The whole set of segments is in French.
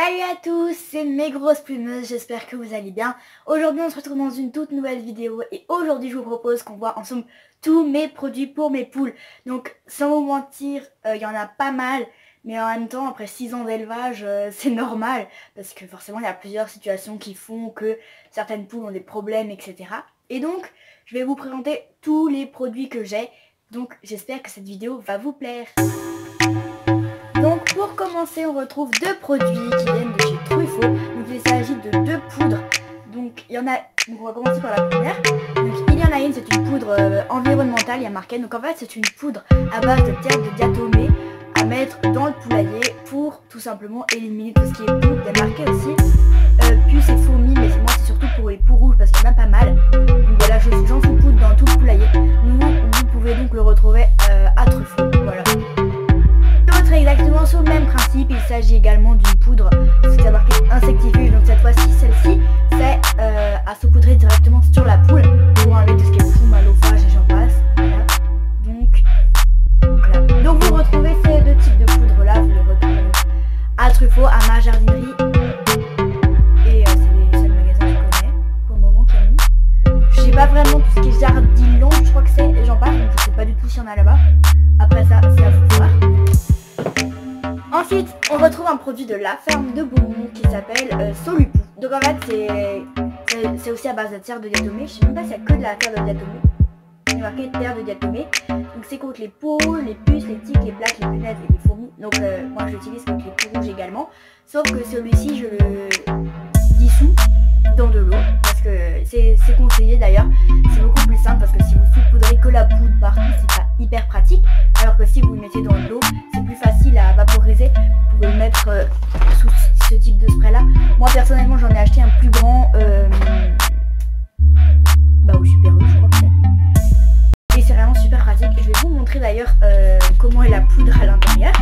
Salut à tous, c'est mes grosses plumeuses, j'espère que vous allez bien. Aujourd'hui on se retrouve dans une toute nouvelle vidéo et aujourd'hui je vous propose qu'on voit ensemble tous mes produits pour mes poules. Donc sans vous mentir, il y en a pas mal, mais en même temps après 6 ans d'élevage c'est normal parce que forcément il y a plusieurs situations qui font que certaines poules ont des problèmes, etc. Et donc je vais vous présenter tous les produits que j'ai, donc j'espère que cette vidéo va vous plaire. Donc pour commencer, on retrouve deux produits qui viennent de chez Truffaut. Donc il s'agit de deux poudres. Donc il y en a. Donc on va commencer par la première. Donc il y en a une, c'est une poudre environnementale, il y a marqué. Donc en fait c'est une poudre à base de terre de diatomée à mettre dans le poulailler pour tout simplement éliminer tout ce qui est poux. Il y a marqué aussi puces et fourmis, mais moi c'est surtout pour les poux rouges parce qu'il y en a pas mal. Donc voilà, j'en fous poudre dans tout le poulailler. Vous pouvez donc le retrouver à Truffaut. Voilà. Exactement sous le même principe, il s'agit également d'une poudre, parce que ça marqué insectifuge, donc cette fois-ci, celle-ci, c'est à saupoudrer directement sur la poule pour enlever tout ce qui est poux, malophage et j'en passe. Voilà. Donc vous retrouvez ces deux types de poudres là, vous les retrouvez à Truffaut, à ma jardinerie, et c'est les seuls magasins que je connais pour le moment qui ont mis. Je sais pas vraiment tout ce qui est jardin, je crois que c'est, et j'en passe, donc je sais pas du tout s'il y en a là-bas. Après ça, c'est à vous de voir. Ensuite, on retrouve un produit de la ferme de Beaumont qui s'appelle Solupou. Donc en fait, c'est aussi à base de terre de diatomée. Je sais même pas s'il y a que de la terre de diatomée. Il y a marqué terre de diatomée. Donc c'est contre les poules, les puces, les tiques, les plaques, les punaises et les fourmis. Donc moi je l'utilise contre les poux rouges également. Sauf que celui-ci, je le dissous dans de l'eau. Parce que c'est conseillé d'ailleurs. C'est beaucoup plus simple parce que si vous saupoudrez que la poudre partout, c'est pas hyper pratique. Alors que si vous le mettez dans l'eau, c'est plus facile à vaporiser. Vous pouvez le mettre sous ce type de spray là. Moi personnellement j'en ai acheté un plus grand au Super U, je crois que c'est. Et c'est vraiment super pratique. Je vais vous montrer d'ailleurs comment est la poudre à l'intérieur.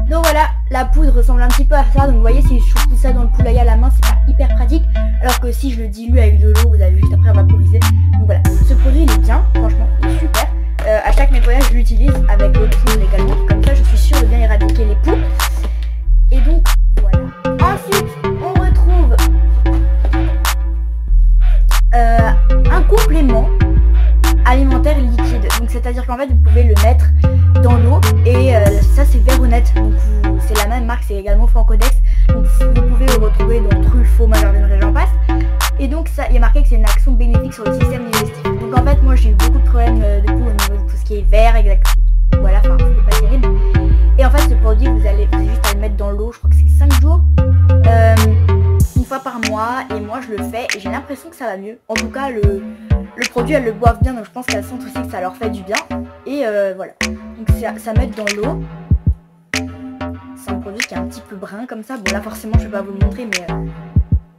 Donc voilà, la poudre ressemble un petit peu à ça. Donc vous voyez, si je trouve tout ça dans le poulailler à la main, c'est pas hyper pratique. Alors que si je le dilue avec de l'eau, vous avez juste après à vaporiser. Donc voilà, ce produit il est bien, franchement, il est super. À chaque nettoyage, je l'utilise avec l'eau de poudre également. Comme ça, je suis sûre de bien éradiquer les poux. Et donc voilà. Ensuite, on retrouve un complément alimentaire liquide. Donc c'est-à-dire qu'en fait, vous pouvez le mettre dans l'eau et ça c'est Véronette. Donc c'est la même marque, c'est également Francodex. Donc vous pouvez le retrouver dans Truffaut, ma jardinerie, j'en passe. Et donc ça, il y a marqué que c'est une action bénéfique sur le système digestif. Donc en fait moi j'ai eu beaucoup de problèmes de poux au niveau de tout ce qui est verre, voilà, enfin c'est pas terrible. Et en fait ce produit vous avez juste à le mettre dans l'eau, je crois que c'est 5 jours, une fois par mois, et moi je le fais et j'ai l'impression que ça va mieux. En tout cas le produit elles le boivent bien, donc je pense qu'elles sentent aussi que ça leur fait du bien. Et voilà, donc ça met dans l'eau. C'est un produit qui est un petit peu brun comme ça. Bon là forcément je vais pas vous le montrer, mais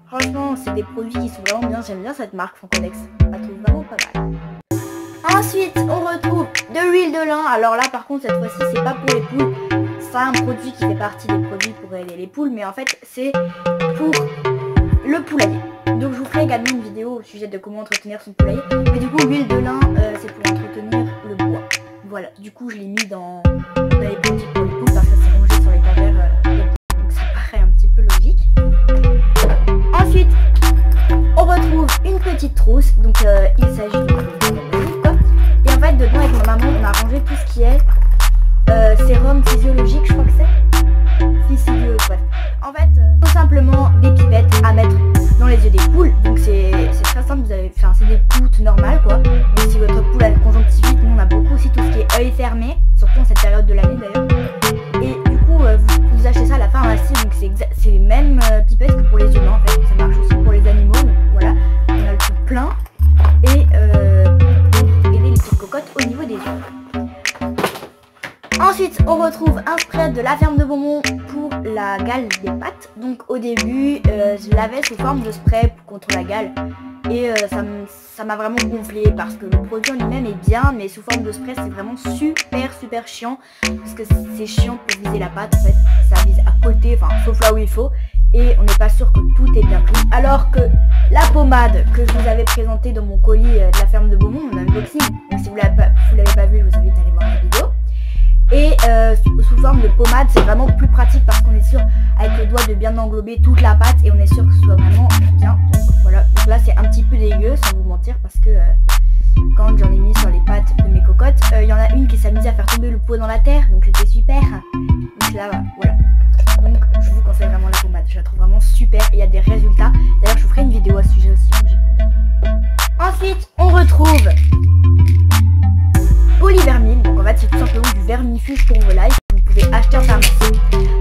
franchement c'est des produits qui sont vraiment bien. J'aime bien cette marque Francodex, je la trouve vraiment pas mal. Ensuite on retrouve de l'huile de lin. Alors là par contre cette fois-ci c'est pas pour les poules. C'est un produit qui fait partie des produits pour aider les poules, mais en fait c'est pour le poulailler. Donc je vous ferai également une vidéo au sujet de comment entretenir son poulailler. Mais du coup l'huile de lin c'est pour entretenir le bois. Voilà, du coup je l'ai mis dans les produits pour les poules parce que c'est rangé sur l'étagère donc ça paraît un petit peu logique. Ensuite on retrouve une petite trousse. Donc il s'agit de quoi. Et en fait dedans avec ma maman on a rangé tout ce qui est sérum physiologique, je crois que c'est ouais. En fait tout simplement des pipettes à mettre dans les yeux des poules. Donc c'est très simple, vous avez, enfin c'est des gouttes normales quoi. Donc si votre poule a une conjonctivite, nous on a beaucoup aussi tout ce qui est œil fermé, surtout en cette période de l'année d'ailleurs. Et du coup vous achetez ça à la pharmacie, donc c'est les mêmes pipettes que pour les humains en fait. Ça marche aussi pour les animaux, donc voilà, on a le tout plein. Et pour aider les petites cocottes au niveau des yeux. Ensuite, on retrouve un spray de la ferme de Beaumont pour la gale des pattes. Donc au début, je l'avais sous forme de spray contre la gale. Et ça m'a vraiment gonflé parce que le produit en lui-même est bien, mais sous forme de spray, c'est vraiment super chiant. Parce que c'est chiant pour viser la patte en fait. Ça vise à côté, enfin sauf là où il faut. et on n'est pas sûr que tout est bien pris. Alors que la pommade que je vous avais présentée dans mon colis de la ferme de Beaumont, mon unboxing, donc si vous l'avez pas vu, je vous invite à aller voir la vidéo. Et sous forme de pommade, c'est vraiment plus pratique parce qu'on est sûr avec le doigt de bien englober toute la pâte et on est sûr que ce soit vraiment bien. Donc voilà, donc là c'est un petit peu dégueu sans vous mentir parce que quand j'en ai mis sur les pattes de mes cocottes, il y en a une qui s'est amusée à faire tomber le pot dans la terre, donc c'était super. Donc là voilà, donc je vous conseille vraiment la pommade, je la trouve vraiment super et il y a des résultats. D'ailleurs je vous ferai une vidéo à ce sujet aussi. Ensuite on retrouve Polyvermil, donc en fait c'est tout simplement du vermifuge pour vos lives que vous pouvez acheter en pharmacie.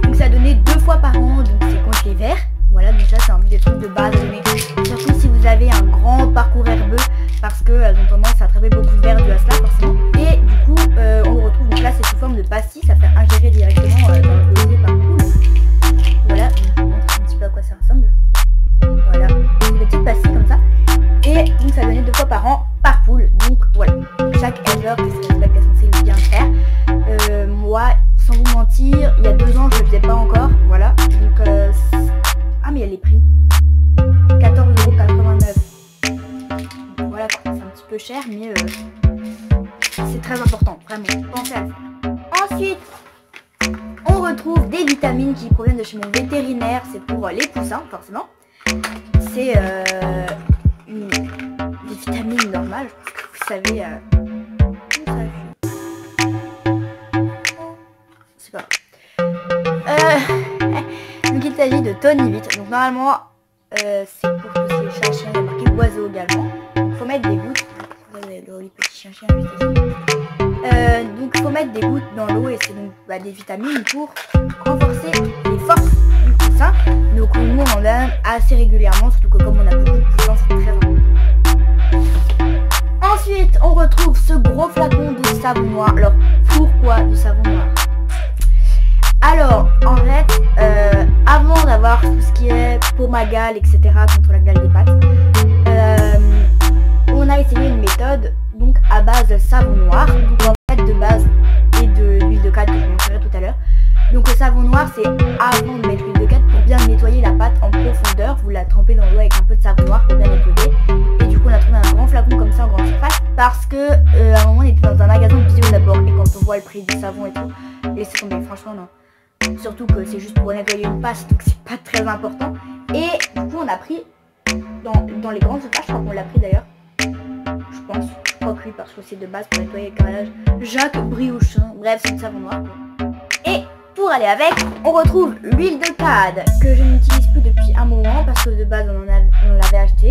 Donc ça donnait 2 fois par an, donc c'est contre les vers. Voilà, donc ça c'est un des trucs de base à donner, surtout si vous avez un grand parcours herbeux, parce que elles ont tendance à attraper beaucoup de vers dû à cela forcément. Et du coup on le retrouve, donc là c'est sous forme de pastilles, ça fait ingérer directement dans le gosier par poule. Voilà, donc je vous montre un petit peu à quoi ça ressemble. Voilà, des petites pastilles comme ça. Et donc ça donnait 2 fois par an par poule, donc voilà. Chaque éleveur qui se respecte est censé le bien faire. Moi, sans vous mentir, il y a 2 ans je le faisais pas encore, voilà. Donc ah mais il y a les prix. 14,89 €. Voilà, c'est un petit peu cher, mais c'est très important, vraiment. Pensez à le faire. Ensuite, on retrouve des vitamines qui proviennent de chez mon vétérinaire. C'est pour les poussins, forcément. C'est des vitamines normales, je pense que vous savez. C'est pas donc il s'agit de Tonivit. Donc normalement c'est pour tous ces chiens, il y a marqué oiseau également. Donc il faut mettre des gouttes. Vous avez le petit chien juste ici. Donc il faut mettre des gouttes dans l'eau et c'est donc des vitamines pour renforcer les forces du poussin. Donc nous on en donne assez régulièrement, surtout que comme on a beaucoup de poussins, c'est très important. Ensuite on retrouve ce gros flacon de savon noir. Alors pourquoi du savon noir? Alors, en fait, avant d'avoir tout ce qui est Pomagal, etc., contre la gale des pattes, on a essayé une méthode donc à base de savon noir, donc en fait de base et de l'huile de cadre que je vous montrerai tout à l'heure. Donc le savon noir, c'est avant de mettre l'huile de cadre pour bien nettoyer la pâte en profondeur. Vous la trempez dans l'eau avec un peu de savon noir pour bien nettoyer. Et du coup, on a trouvé un grand flacon comme ça en grande surface parce que à un moment, on était dans un magasin bio d'abord et quand on voit le prix du savon et tout, laissez tomber, franchement non. Surtout que c'est juste pour nettoyer une pâte, donc c'est pas très important. Et du coup on a pris dans les grandes surfaces, je crois qu'on l'a pris d'ailleurs. Je crois que oui, parce que c'est de base pour nettoyer le carrelage. Jacques Briouchon, bref c'est du savon noir quoi. Et pour aller avec, on retrouve l'huile de cade que je n'utilise plus depuis un moment parce que de base on l'avait acheté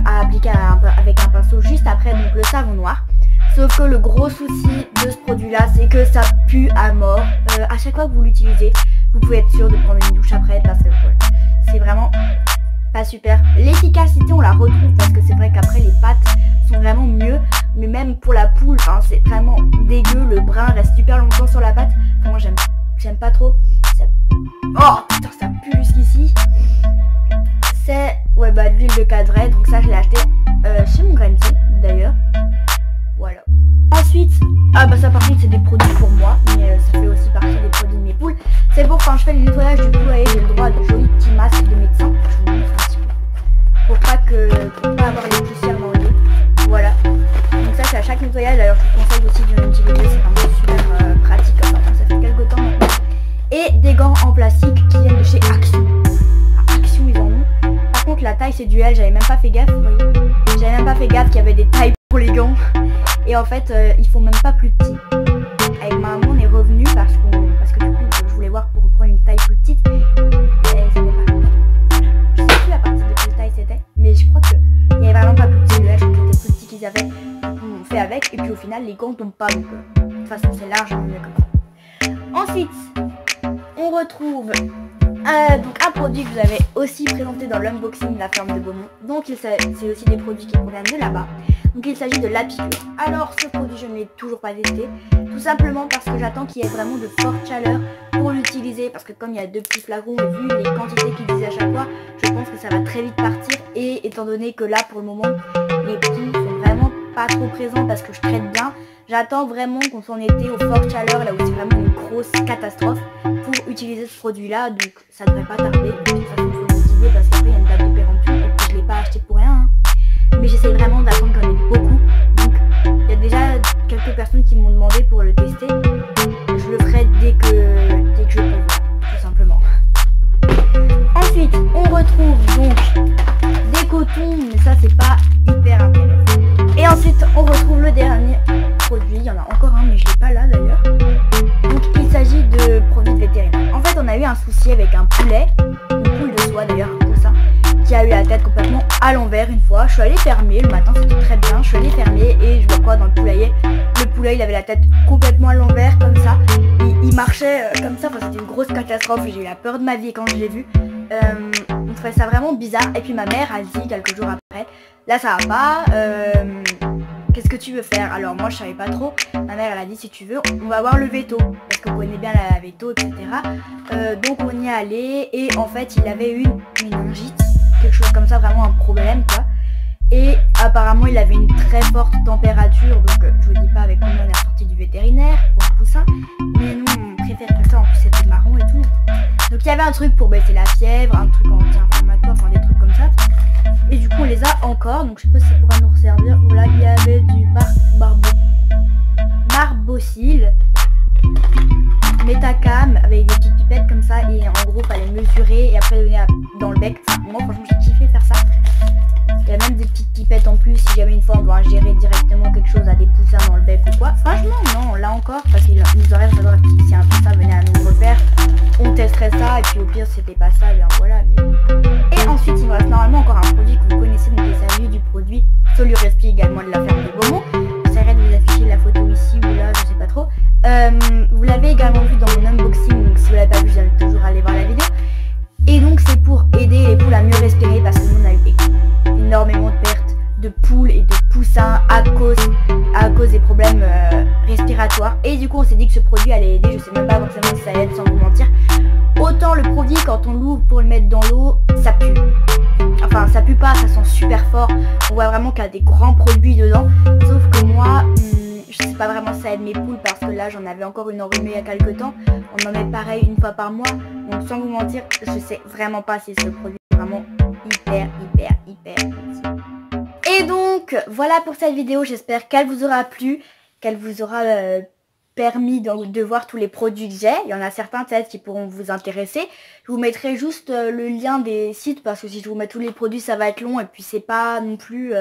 à appliquer avec un pinceau juste après donc le savon noir. Sauf que le gros souci de ce produit là c'est que ça pue à mort. À chaque fois que vous l'utilisez, vous pouvez être sûr de prendre une douche après parce que voilà, c'est vraiment pas super. L'efficacité on la retrouve parce que c'est vrai qu'après les pâtes sont vraiment mieux. Mais même pour la poule, hein, c'est vraiment dégueu, le brun reste super longtemps sur la pâte. Enfin, moi j'aime pas trop. Oh putain ça pue jusqu'ici. C'est de l'huile de cadret, donc ça je l'ai acheté chez mon granier d'ailleurs. Voilà. Ensuite, ça par contre c'est des produits pour moi, mais ça fait aussi partie des produits de mes poules. C'est pour quand je fais le nettoyage du poulailler, j'ai le droit à de jolis petits masques de médecin. Je vous montre un petit peu. Pour pas avoir les poussières dans le nez. Voilà. Donc ça c'est à chaque nettoyage, d'ailleurs je vous conseille aussi de l'utiliser, c'est vraiment super pratique. Enfin, ça fait quelques temps maintenant. Et des gants en plastique qui viennent de chez Action. Action ils en ont. Par contre la taille c'est du L, j'avais même pas fait gaffe, vous voyez. J'avais même pas fait gaffe qu'il y avait des tailles pour les gants. Et en fait, ils font même pas plus petit. Avec ma maman, on est revenu parce que du coup, je voulais voir pour prendre une taille plus petite. Et ça n'est pas. Je sais plus à partir de quelle taille c'était, mais je crois qu'il n'y avait vraiment pas plus petit. Le H, c'était plus petit qu'ils avaient. On fait avec, et puis au final, les gants tombent pas. Donc, de toute façon, c'est large, mieux comme ça. Ensuite, on retrouve donc un produit que vous avez aussi présenté dans l'unboxing de la ferme de Beaumont. Donc c'est aussi des produits qui proviennent de là-bas. Donc il s'agit de l'apicure. Alors ce produit je ne l'ai toujours pas testé, tout simplement parce que j'attends qu'il y ait vraiment de fortes chaleurs pour l'utiliser, parce que comme il y a 2 petits flacons et vu les quantités qu'ils disent à chaque fois, je pense que ça va très vite partir. Et étant donné que là pour le moment les petits sont vraiment pas trop présents parce que je traite bien, j'attends vraiment qu'on soit en été aux fortes chaleurs, là où c'est vraiment une grosse catastrophe pour utiliser ce produit-là, donc ça devrait pas tarder. De toute façon, il faut l'utiliser parce qu'après il y a une date de péremption et puis je l'ai pas acheté pour rien. Hein. Mais j'essaie vraiment d'attendre qu'il y en ait beaucoup. Donc il y a déjà quelques personnes qui m'ont demandé pour le tester. Je le ferai dès que je peux, tout simplement. Ensuite, on retrouve donc des cotons, mais ça c'est pas hyper intéressant. Et ensuite, on retrouve le dernier produit. Il y en a encore un, mais je l'ai pas là d'ailleurs. Donc il s'agit de produits de vétérinaire. En fait, on a eu un souci avec un poulet, une poule de soie d'ailleurs, un poussin, qui a eu la tête complètement à l'envers une fois. Je suis allée fermer, le matin c'était très bien, je suis allée fermer et je vois quoi dans le poulailler. Le poulet il avait la tête complètement à l'envers comme ça. Il marchait comme ça, enfin, c'était une grosse catastrophe, j'ai eu la peur de ma vie quand je l'ai vu. On trouvait ça vraiment bizarre. Et puis ma mère a dit quelques jours après, là ça va pas, qu'est-ce que tu veux faire? Alors moi je savais pas trop, ma mère elle a dit si tu veux on va voir le veto, parce qu'on connaît bien la veto etc. Donc on y est allé et en fait il avait une méningite, quelque chose comme ça, vraiment un problème quoi. Et apparemment il avait une très forte température, donc je vous dis pas avec combien on est sorti du vétérinaire pour un poussin, mais nous on préfère que ça, en plus c'était marron et tout. Donc il y avait un truc pour baisser la fièvre, un truc anti-inflammatoire, enfin des trucs comme ça. Et du coup on les a encore, donc je sais pas si ça pourra nous resservir. Voilà, il y avait du barbocil, Metacam avec des petites pipettes comme ça, et en gros fallait mesurer et après donner dans le bec. Enfin, moi franchement j'ai kiffé faire ça. Il y a même des petites pipettes en plus si jamais une fois on doit ingérer directement quelque chose à des poussins dans le bec ou quoi. Franchement non, là encore, parce qu'il nous aurait fallu si un poussin venait à nous refaire, on testerait ça et puis au pire c'était pas ça, bien voilà. Mais... Et ensuite il me reste normalement encore un produit que vous connaissez, donc il s'agit du produit Solurespi également de la ferme de Beaumont. J'essaierai de vous afficher la photo ici ou là, je sais pas trop. Vous l'avez également vu dans mon unboxing, donc si vous l'avez pas vu, j'invite toujours à aller voir la vidéo. Et donc c'est pour aider les poules à mieux respirer parce que nous on a eu énormément de pertes de poules et de poussins à cause des problèmes respiratoires. Et du coup on s'est dit que ce produit allait aider, je sais même pas forcément si ça aide sans vous mentir. Autant le produit quand on l'ouvre pour le mettre dans l'eau, ça pue. Enfin ça pue pas, ça sent super fort. On voit vraiment qu'il y a des grands produits dedans. Sauf que moi, je sais pas vraiment si ça aide mes poules parce que là j'en avais encore une enrhumée il y a quelques temps. On en met pareil une fois par mois. Donc sans vous mentir, je sais vraiment pas si ce produit est vraiment hyper utile. Et donc voilà pour cette vidéo, j'espère qu'elle vous aura plu, qu'elle vous aura permis de voir tous les produits que j'ai. Il y en a certains peut-être qui pourront vous intéresser. Je vous mettrai juste le lien des sites parce que si je vous mets tous les produits ça va être long et puis c'est pas non plus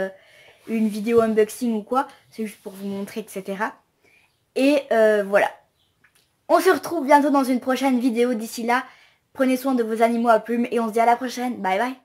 une vidéo unboxing ou quoi, c'est juste pour vous montrer etc. Et voilà. On se retrouve bientôt dans une prochaine vidéo. D'ici là, prenez soin de vos animaux à plumes et on se dit à la prochaine. Bye bye.